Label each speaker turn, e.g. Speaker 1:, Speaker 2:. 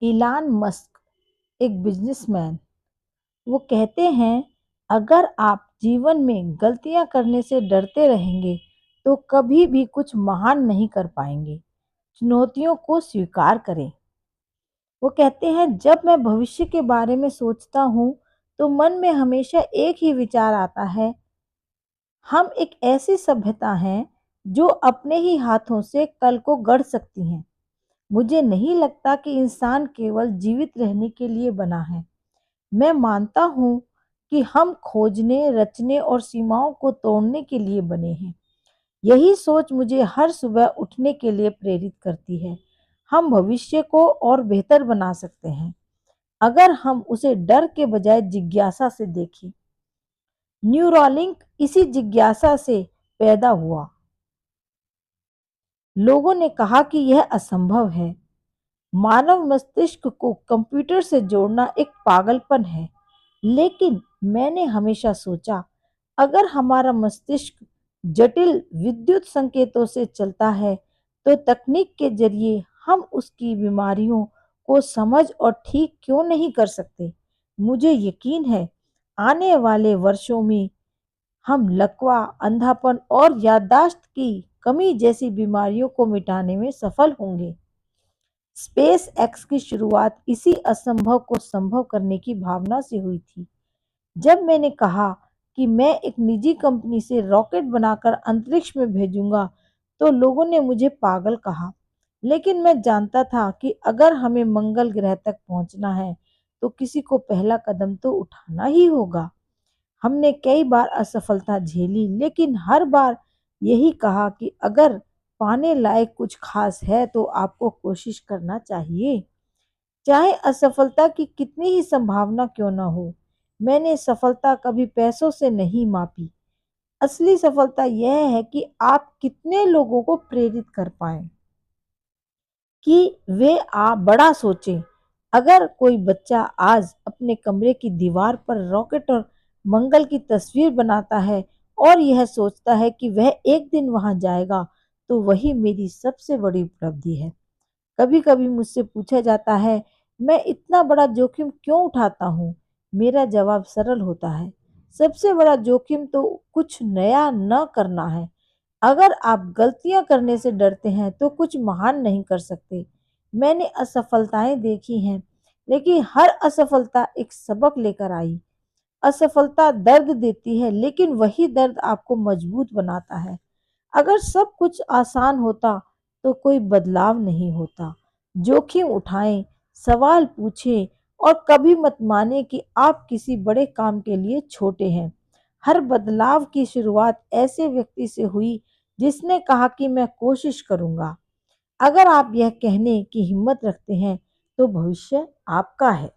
Speaker 1: इलान Musk एक businessman, वो कहते हैं, अगर आप जीवन में गलतियां करने से डरते रहेंगे तो कभी भी कुछ महान नहीं कर पाएंगे। चुनौतियों को स्वीकार करें। वो कहते हैं, जब मैं भविष्य के बारे में सोचता हूँ तो मन में हमेशा एक ही विचार आता है। हम एक ऐसी सभ्यता हैं जो अपने ही हाथों से कल को गढ़ सकती हैं। मुझे नहीं लगता कि इंसान केवल जीवित रहने के लिए बना है। मैं मानता हूँ कि हम खोजने, रचने और सीमाओं को तोड़ने के लिए बने हैं। यही सोच मुझे हर सुबह उठने के लिए प्रेरित करती है। हम भविष्य को और बेहतर बना सकते हैं अगर हम उसे डर के बजाय जिज्ञासा से देखें। न्यूरोलिंक इसी जिज्ञासा से पैदा हुआ। लोगों ने कहा कि यह असंभव है। मानव मस्तिष्क को कंप्यूटर से जोड़ना एक पागलपन है। लेकिन मैंने हमेशा सोचा, अगर हमारा मस्तिष्क जटिल विद्युत संकेतों से चलता है तो तकनीक के जरिए हम उसकी बीमारियों को समझ और ठीक क्यों नहीं कर सकते। मुझे यकीन है, आने वाले वर्षों में हम लकवा, अंधापन और याददाश्त की कमी जैसी बीमारियों को मिटाने में सफल होंगे। स्पेस एक्स की शुरुआत इसी असंभव को संभव करने की भावना से हुई थी। जब मैंने कहा कि मैं एक निजी कंपनी से रॉकेट बनाकर अंतरिक्ष में भेजूंगा, तो लोगों ने मुझे पागल कहा। लेकिन मैं जानता था कि अगर हमें मंगल ग्रह तक पहुंचना है, तो किसी को पहला कदम तो उठाना ही होगा। हमने कई बार असफलता झेली, लेकिन हर बार यही कहा कि अगर पाने लायक कुछ खास है तो आपको कोशिश करना चाहिए, चाहे असफलता की कितनी ही संभावना क्यों न हो। मैंने सफलता कभी पैसों से नहीं मापी। असली सफलता यह है कि आप कितने लोगों को प्रेरित कर पाए कि वे आप बड़ा सोचें। अगर कोई बच्चा आज अपने कमरे की दीवार पर रॉकेट और मंगल की तस्वीर बनाता है और यह सोचता है कि वह एक दिन वहां जाएगा, तो वही मेरी सबसे बड़ी उपलब्धि है। कभी कभी मुझसे पूछा जाता है, मैं इतना बड़ा जोखिम क्यों उठाता हूँ। मेरा जवाब सरल होता है, सबसे बड़ा जोखिम तो कुछ नया न करना है। अगर आप गलतियां करने से डरते हैं तो कुछ महान नहीं कर सकते। मैंने असफलताएं देखी हैं, लेकिन हर असफलता एक सबक लेकर आई। असफलता दर्द देती है, लेकिन वही दर्द आपको मजबूत बनाता है। अगर सब कुछ आसान होता तो कोई बदलाव नहीं होता। जोखिम उठाएं, सवाल पूछें और कभी मत माने कि आप किसी बड़े काम के लिए छोटे हैं। हर बदलाव की शुरुआत ऐसे व्यक्ति से हुई जिसने कहा कि मैं कोशिश करूंगा। अगर आप यह कहने की हिम्मत रखते हैं तो भविष्य आपका है।